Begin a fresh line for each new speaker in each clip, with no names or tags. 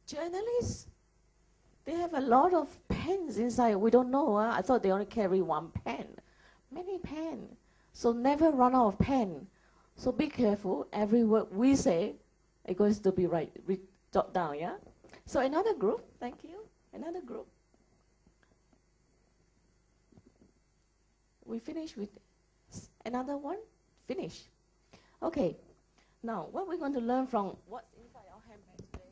Journalists, they have a lot of pens inside. We don't know. I thought they only carry one pen. Many pen. So never run out of pen. So be careful. Every word we say, it goes to be jot down, yeah? So another group, thank you. Another group. We finish with another one. Finish. Okay. Now, what we're going to learn from what's inside our handbag today.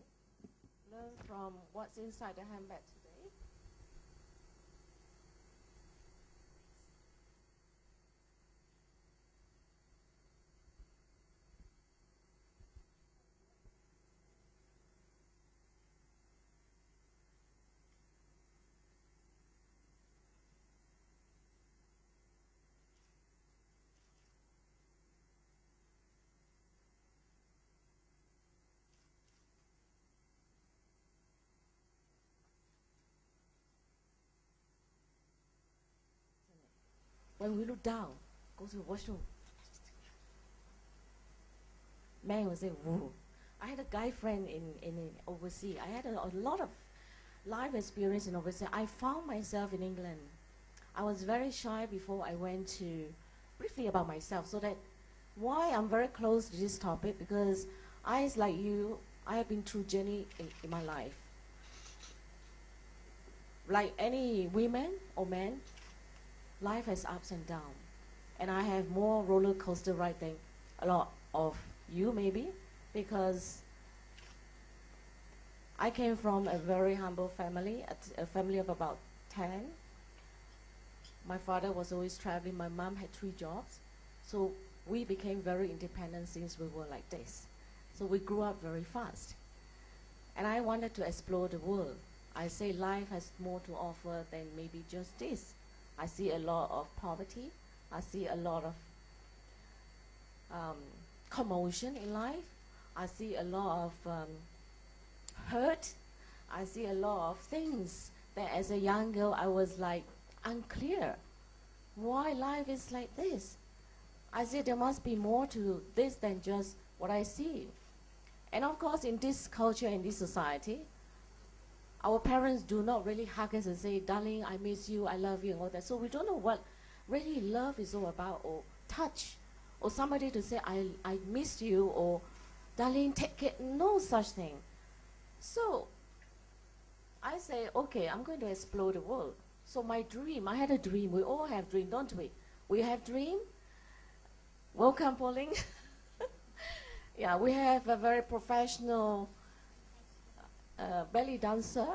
Learn from what's inside the handbag today. When we look down, go to the washroom. Man will say, whoa. I had a guy friend in overseas. I had a lot of life experience in overseas. I found myself in England. I was very shy before I went to, briefly about myself, so that why I'm very close to this topic, because I, like you, I have been through journey in my life. Like any women or men, life has ups and downs. And I have more roller coaster ride than a lot of you maybe, because I came from a very humble family, a family of about 10. My father was always traveling. My mom had 3 jobs. So we became very independent since we were like this. So we grew up very fast. And I wanted to explore the world. I say life has more to offer than maybe just this. I see a lot of poverty. I see a lot of commotion in life. I see a lot of hurt. I see a lot of things that as a young girl I was like unclear. Why life is like this? I see there must be more to this than just what I see. And of course in this culture, in this society, our parents do not really hug us and say, darling, I miss you, I love you, and all that. So we don't know what really love is all about, or touch, or somebody to say, I miss you, or darling, take it. No such thing. So I say, okay, I'm going to explore the world. So my dream, I had a dream. We all have dream, don't we? We have dream. Welcome, Pauline. Yeah, we have a very professional belly dancer.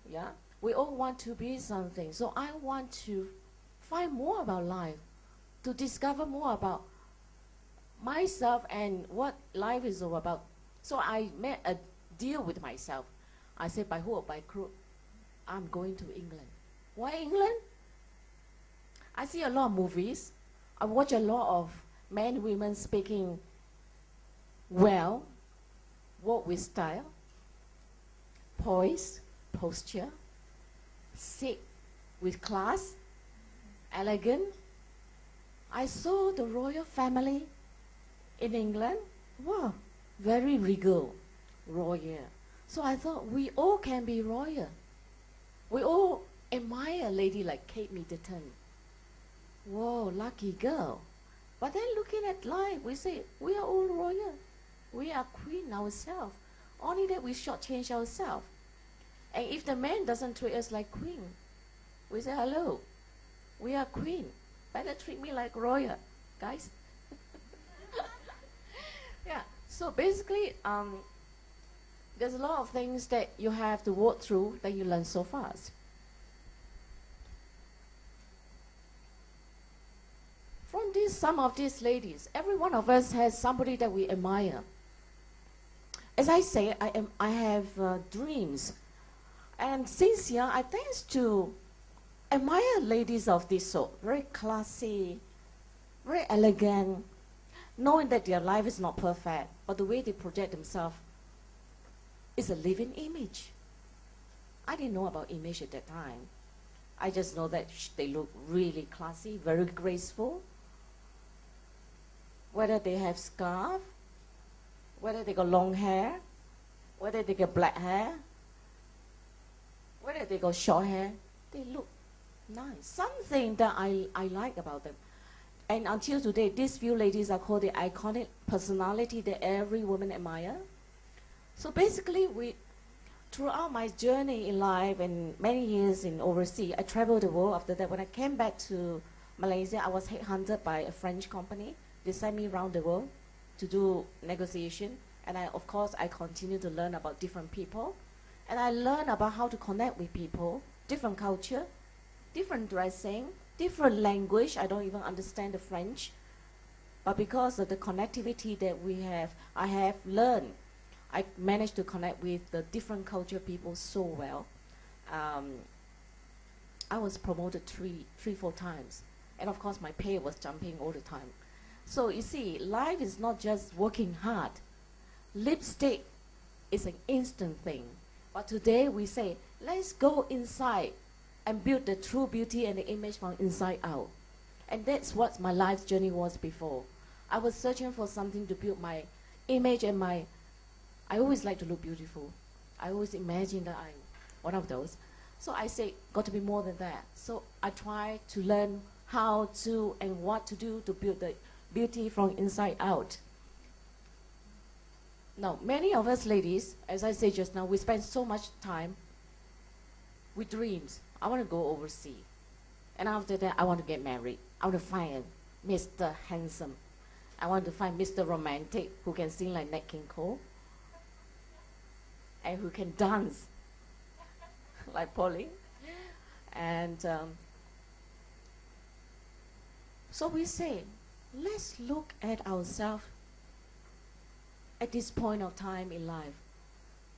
Yeah, we all want to be something. So I want to find more about life, to discover more about myself and what life is all about. So I made a deal with myself. I said, by hook or by crook, I'm going to England. Why England? I see a lot of movies. I watch a lot of men, women speaking well, walk with style, poise, posture, sit with class, elegant. I saw the royal family in England. Wow, very regal, royal. So I thought we all can be royal. We all admire a lady like Kate Middleton. Whoa, lucky girl. But then looking at life, we say, we are all royal. We are queen ourselves. Only that we shortchange ourselves. And if the man doesn't treat us like queen, we say, hello, we are queen. Better treat me like royal, guys. Yeah, so basically, there's a lot of things that you have to walk through that you learn so fast. From some of these ladies, every one of us has somebody that we admire. As I say, I have dreams. And since young, I tend to admire ladies of this sort, very classy, very elegant, knowing that their life is not perfect, but the way they project themselves is a living image. I didn't know about image at that time. I just know that they look really classy, very graceful. Whether they have scarf, whether they got long hair, whether they got black hair, whether they got short hair, they look nice. Something that I like about them. And until today, these few ladies are called the iconic personality that every woman admire. So basically, throughout my journey in life and many years in overseas, I traveled the world. After that, when I came back to Malaysia, I was headhunted by a French company. They sent me around the world to do negotiation. And of course, I continue to learn about different people. And I learned about how to connect with people, different culture, different dressing, different language. I don't even understand the French. But because of the connectivity that we have, I have learned. I managed to connect with the different culture people so well. I was promoted three, 4 times. And of course, my pay was jumping all the time. So you see, life is not just working hard. Lipstick is an instant thing. But today we say, let's go inside and build the true beauty and the image from inside out. And that's what my life's journey was before. I was searching for something to build my image and I always like to look beautiful. I always imagine that I'm one of those. So I say, got to be more than that. So I try to learn how to and what to do to build the beauty from inside out. Now, many of us ladies, as I said just now, we spend so much time with dreams. I want to go overseas. And after that, I want to get married. I want to find Mr. Handsome. I want to find Mr. Romantic who can sing like Nat King Cole and who can dance like Pauline. And so we say, let's look at ourselves at this point of time in life.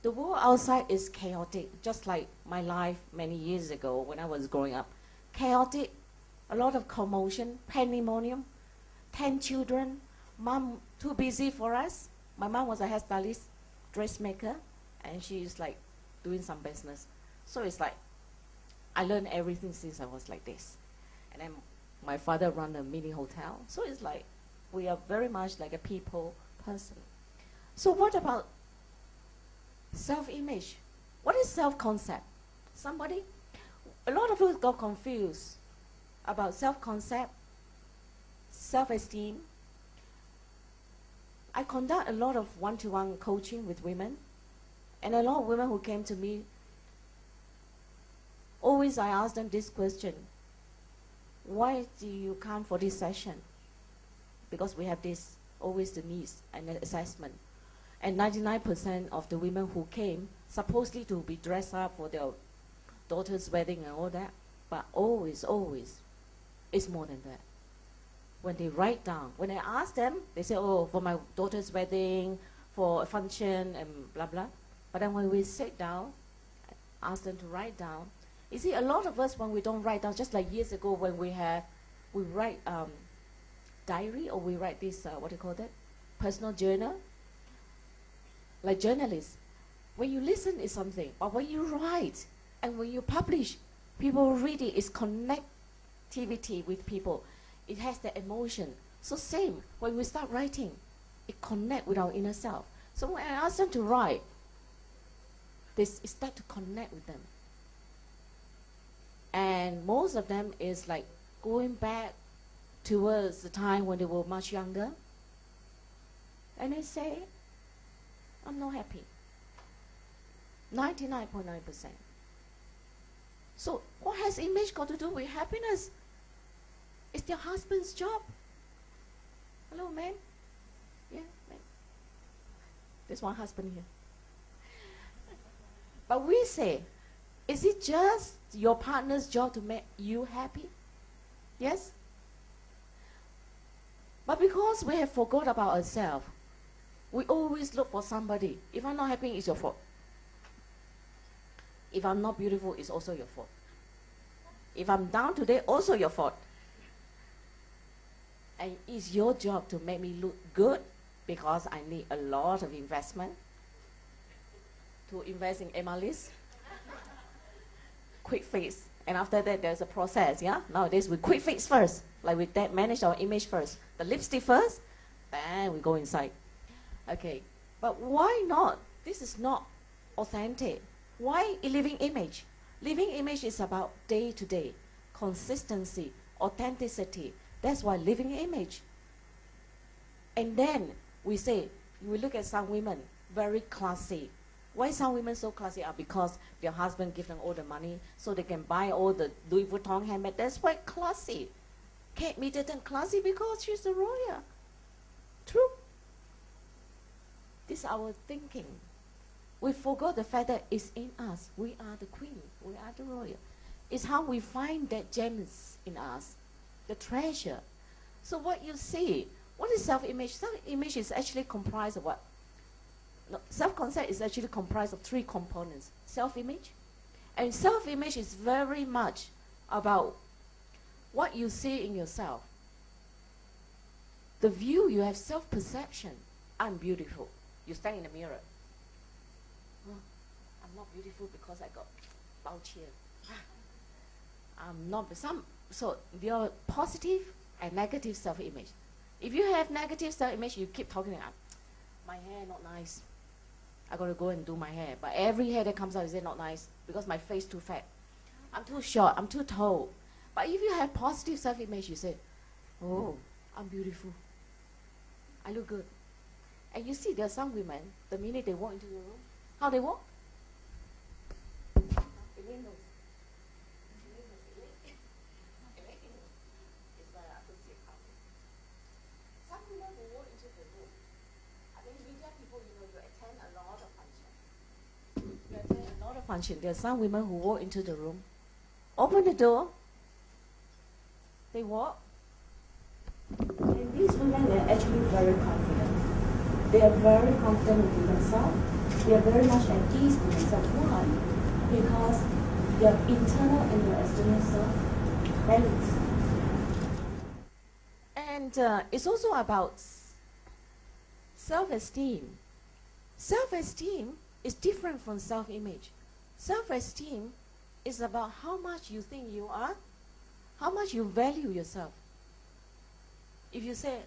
The world outside is chaotic, just like my life many years ago when I was growing up. Chaotic, a lot of commotion, pandemonium, 10 children, mom too busy for us. My mom was a hairstylist, dressmaker, and she's like doing some business. So it's like, I learned everything since I was like this. And then my father ran a mini hotel. So it's like, we are very much like a people person. So what about self-image? What is self-concept? Somebody? A lot of us got confused about self-concept, self-esteem. I conduct a lot of one-to-one coaching with women, and a lot of women who came to me, always I ask them this question: why do you come for this session? Because we have this, always the needs and the assessment. And 99% of the women who came, supposedly to be dressed up for their daughter's wedding and all that, but always, it's more than that. When they write down, when I ask them, they say, oh, for my daughter's wedding, for a function, and blah, blah. But then when we sit down, ask them to write down, you see, a lot of us, when we don't write down, just like years ago when we write diary, or we write this, what do you call that? Personal journal. Like journalists, when you listen is something, but when you write and when you publish, people read it. It's connectivity with people. It has the emotion. So same, when we start writing, it connects with our inner self. So when I ask them to write, they start to connect with them. And most of them is like going back towards the time when they were much younger. And they say, I'm not happy. 99.9%. So what has image got to do with happiness? It's their husband's job. Hello, man? Yeah, man. There's one husband here. But we say, is it just your partner's job to make you happy? Yes? But because we have forgot about ourselves, we always look for somebody. If I'm not happy, it's your fault. If I'm not beautiful, it's also your fault. If I'm down today, also your fault. And it's your job to make me look good, because I need a lot of investment to invest in Emalis. Quick fix. And after that, there's a process, yeah? Nowadays, we quick fix first. Like we manage our image first. The lipstick first, then we go inside. Okay, but why not? This is not authentic. Why a living image? Living image is about day to day, consistency, authenticity. That's why living image. And then we say, we look at some women, very classy. Why some women so classy are because their husband give them all the money so they can buy all the Louis Vuitton handbag. That's why classy. Kate Middleton classy because she's a royal. True. This is our thinking. We forgot the fact that it's in us. We are the queen. We are the royal. It's how we find that gems in us, the treasure. So what you see, what is self-image? Self-image is actually comprised of what? No, self-concept is actually comprised of 3 components. Self-image. And self-image is very much about what you see in yourself. The view, you have self-perception. I'm beautiful. You stand in the mirror. Oh, I'm not beautiful because I got bulge here. I'm not so there are positive and negative self-image. If you have negative self-image, you keep talking about my hair not nice. I gotta go and do my hair. But every hair that comes out is it not nice because my face too fat. I'm too short, I'm too tall. But if you have positive self-image, you say, oh, I'm beautiful. I look good. And you see there are some women, the minute they walk into the room, how they walk? Some women who walk into the room, I think media people, you know, you attend a lot of functions. You attend a lot of functions. There are some women who walk into the room, open the door, they walk, and these women are actually very confident. They are very confident in themselves. They are very much at ease with themselves. Why? Because their internal and their external self balance. And it's also about self-esteem. Self-esteem is different from self-image. Self-esteem is about how much you think you are, how much you value yourself. If you say,